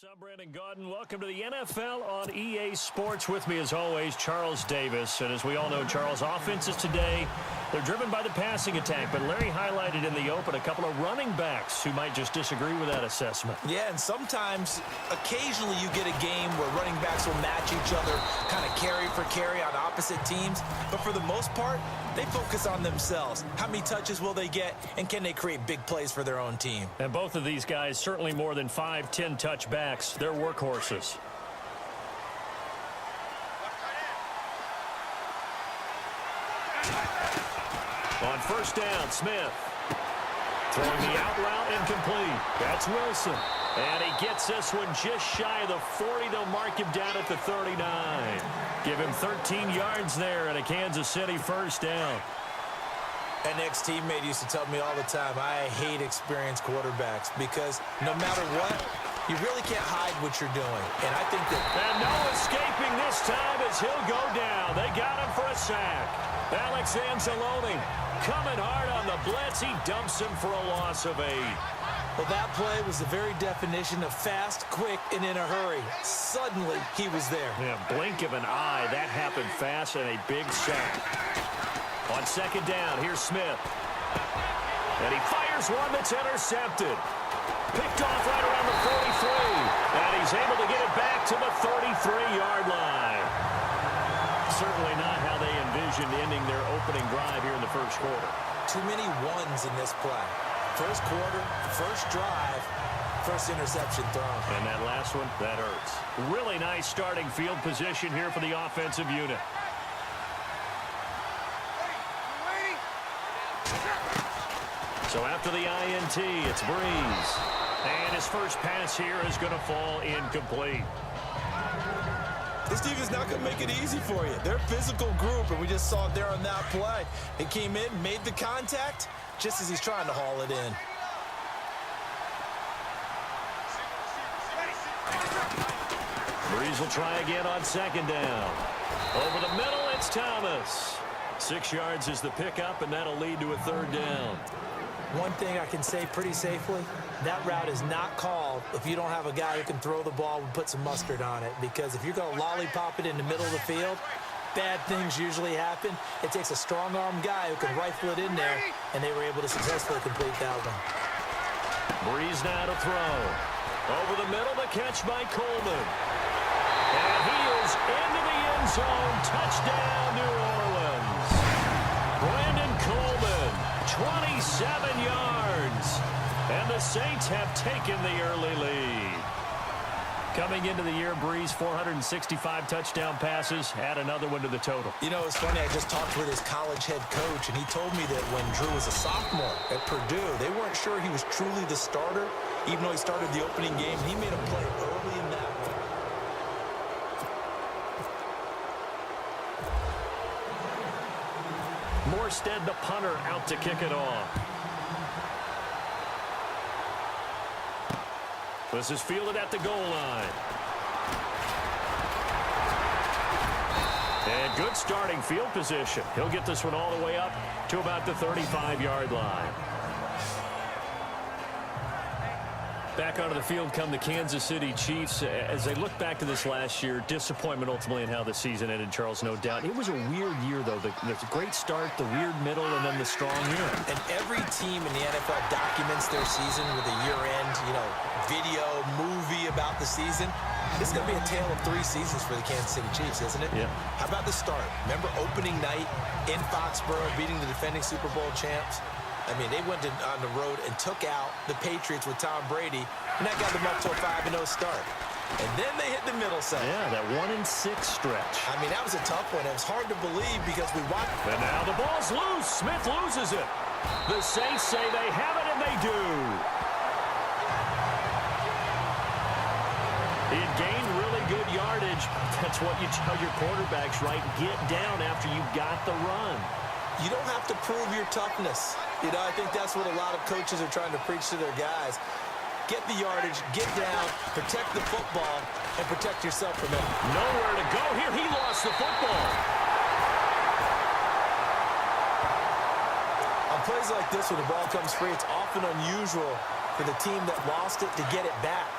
What's up, Brandon Gaudin? Welcome to the NFL on EA Sports. With me, as always, Charles Davis. And as we all know, Charles, offenses today, they're driven by the passing attack. But Larry highlighted in the open a couple of running backs who might just disagree with that assessment. Yeah, and sometimes, occasionally you get a game where running backs will match each other, kind of carry for carry on opposite teams. But for the most part, they focus on themselves. How many touches will they get, and can they create big plays for their own team? And both of these guys, certainly more than 5-10 touchbacks. They're workhorses. On first down, Smith. Throwing the out route incomplete. That's Wilson. And he gets this one just shy of the 40. They'll mark him down at the 39. Give him 13 yards there and a Kansas City first down. An ex-teammate used to tell me all the time, I hate experienced quarterbacks because no matter what, you really can't hide what you're doing. And I think that... And no escaping this time as he'll go down. They got him for a sack. Alex Anzalone coming hard on the blitz. He dumps him for a loss of 8. Well, that play was the very definition of fast, quick, and in a hurry. Suddenly, he was there. Yeah, blink of an eye. That happened fast and a big sack. On second down, here's Smith. And he fires one that's intercepted. Picked off right around the 43. And he's able to get it back to the 33-yard line. Certainly not how they envisioned ending their opening drive here in the first quarter. Too many ones in this play. First quarter, first drive, first interception thrown. And that last one, that hurts. Really nice starting field position here for the offensive unit. So after the INT, it's Breeze. And his first pass here is going to fall incomplete. This defense is not going to make it easy for you. They're a physical group, and we just saw it there on that play. It came in, made the contact, just as he's trying to haul it in. Breeze will try again on second down. Over the middle, it's Thomas. 6 yards is the pickup, and that'll lead to a third down. One thing I can say pretty safely, that route is not called if you don't have a guy who can throw the ball and put some mustard on it. Because if you're going to lollipop it in the middle of the field, bad things usually happen. It takes a strong-arm guy who can rifle it in there, and they were able to successfully complete that one. Breeze now to throw. Over the middle, the catch by Coleman. And he is into the end zone. Touchdown, New Orleans. Brandon Coleman, 27 yards. And the Saints have taken the early lead. Coming into the year, Breeze, 465 touchdown passes. Add another one to the total. You know, it's funny. I just talked with his college head coach, and he told me that when Drew was a sophomore at Purdue, they weren't sure he was truly the starter, even though he started the opening game. He made a play early in that one. Morstead, the punter, out to kick it off. This is fielded at the goal line. And good starting field position. He'll get this one all the way up to about the 35-yard line. Back onto the field come the Kansas City Chiefs. As they look back to this last year, disappointment ultimately in how the season ended, Charles, no doubt. It was a weird year, though. The great start, the weird middle, and then the strong year. And every team in the NFL documents their season with a year-end, video, movie about the season. This is going to be a tale of 3 seasons for the Kansas City Chiefs, isn't it? Yeah. How about the start? Remember opening night in Foxborough, beating the defending Super Bowl champs? I mean, they went on the road and took out the Patriots with Tom Brady, and that got them up to a 5-0 start. And then they hit the middle section. Yeah, that 1-6 stretch. I mean, that was a tough one. It was hard to believe because we watched. And now the ball's loose. Smith loses it. The Saints say they have it, and they do. It gained really good yardage. That's what you tell your quarterbacks, right? Get down after you got the run. You don't have to prove your toughness. I think that's what a lot of coaches are trying to preach to their guys. Get the yardage, get down, protect the football, and protect yourself from it. Nowhere to go here. He lost the football. On plays like this, when the ball comes free, it's often unusual for the team that lost it to get it back.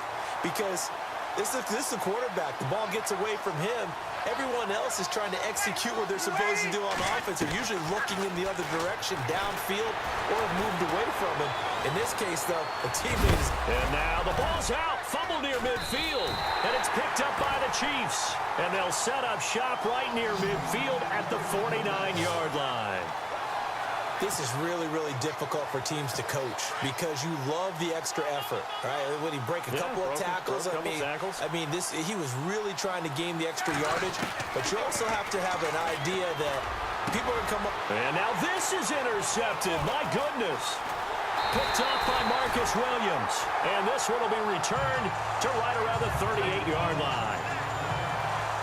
Because This is a quarterback. The ball gets away from him. Everyone else is trying to execute what they're supposed to do on offense. They're usually looking in the other direction, downfield, or have moved away from him. In this case, though, a teammate is... And now the ball's out. Fumble near midfield. And it's picked up by the Chiefs. And they'll set up shop right near midfield at the 49-yard line. This is really, really difficult for teams to coach because you love the extra effort, right? When he break a couple of tackles, I mean, he was really trying to gain the extra yardage, but you also have to have an idea that people are going to come up. And now this is intercepted. My goodness. Picked up by Marcus Williams. And this one will be returned to right around the 38-yard line.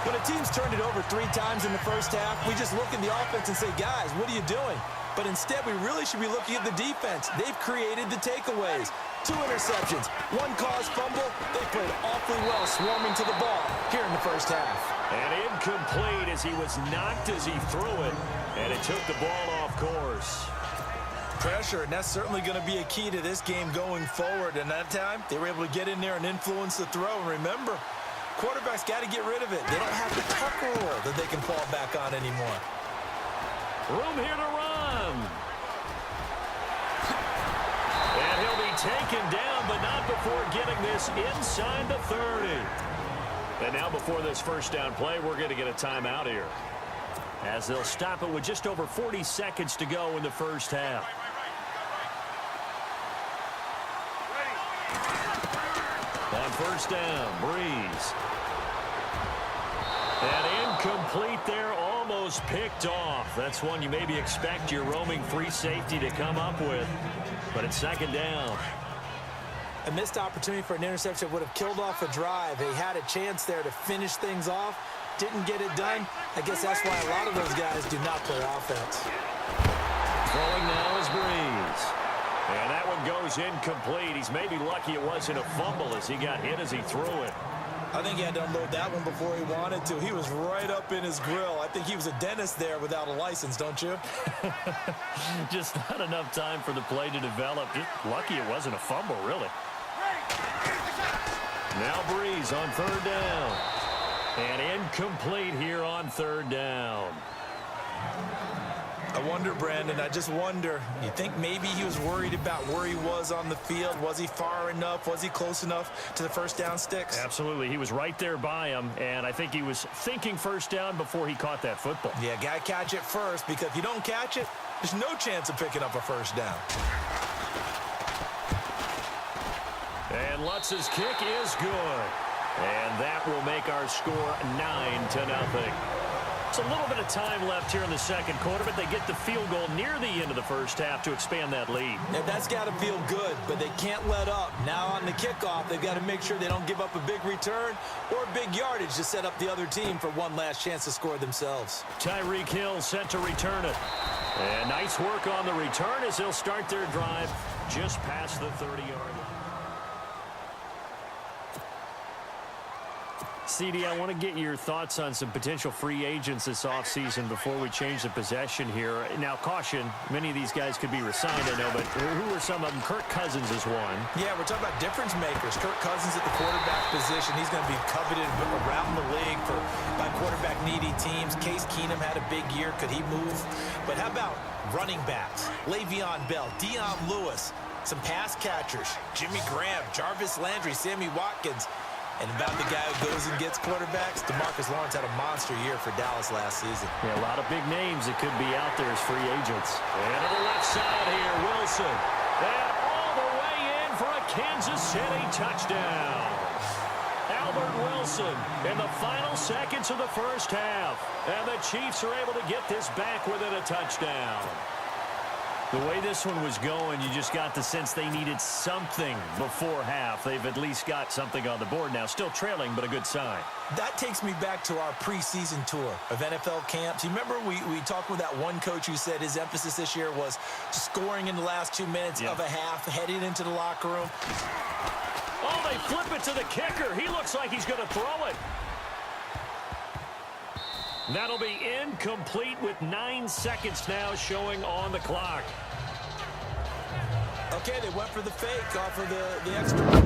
When a team's turned it over 3 times in the first half, we just look at the offense and say, guys, what are you doing? But instead, we really should be looking at the defense. They've created the takeaways. 2 interceptions, 1 caused fumble. They played awfully well swarming to the ball here in the first half. And incomplete as he was knocked as he threw it. And it took the ball off course. Pressure, and that's certainly going to be a key to this game going forward. And that time, they were able to get in there and influence the throw. And remember, quarterbacks got to get rid of it. They don't have the tuck rule that they can fall back on anymore. Room here to run. And he'll be taken down, but not before getting this inside the 30. And now before this first down play, we're going to get a timeout here, as they'll stop it with just over 40 seconds to go in the first half. On first down, Breeze. And incomplete there, almost picked off. That's one you maybe expect your roaming free safety to come up with. But it's second down. A missed opportunity for an interception would have killed off a drive. They had a chance there to finish things off. Didn't get it done. I guess that's why a lot of those guys do not play offense. Throwing now is Breeze. And that one goes incomplete. He's maybe lucky it wasn't a fumble as he got hit as he threw it. I think he had to unload that one before he wanted to. He was right up in his grill. I think he was a dentist there without a license, don't you? Just not enough time for the play to develop. Just lucky it wasn't a fumble, really. Now Breeze on third down. And incomplete here on third down. I wonder, Brandon, I just wonder, you think maybe he was worried about where he was on the field? Was he far enough? Was he close enough to the first down sticks? Absolutely. He was right there by him, and I think he was thinking first down before he caught that football. Yeah, got to catch it first, because if you don't catch it, there's no chance of picking up a first down. And Lutz's kick is good. And that will make our score 9-0. It's a little bit of time left here in the second quarter, but they get the field goal near the end of the first half to expand that lead. Yeah, that's got to feel good, but they can't let up. Now on the kickoff, they've got to make sure they don't give up a big return or big yardage to set up the other team for one last chance to score themselves. Tyreek Hill set to return it. And nice work on the return as they'll start their drive just past the 30-yard line. CD, I want to get your thoughts on some potential free agents this offseason before we change the possession here. Now, caution, many of these guys could be resigned, I know, but who are some of them? Kirk Cousins is one. Yeah, we're talking about difference makers. Kirk Cousins at the quarterback position. He's going to be coveted around the league by quarterback-needy teams. Case Keenum had a big year. Could he move? But how about running backs? Le'Veon Bell, Dion Lewis, some pass catchers, Jimmy Graham, Jarvis Landry, Sammy Watkins. And about the guy who goes and gets quarterbacks, DeMarcus Lawrence had a monster year for Dallas last season. Yeah, a lot of big names that could be out there as free agents. And to the left side here, Wilson. And all the way in for a Kansas City touchdown. Albert Wilson in the final seconds of the first half. And the Chiefs are able to get this back within a touchdown. The way this one was going, you just got the sense they needed something before half. They've at least got something on the board now. Still trailing, but a good sign. That takes me back to our preseason tour of NFL camps. You remember we talked with that one coach who said his emphasis this year was scoring in the last 2 minutes of a half, heading into the locker room. Oh, they flip it to the kicker. He looks like he's going to throw it. That'll be incomplete with 9 seconds now showing on the clock. Okay, they went for the fake off of the extra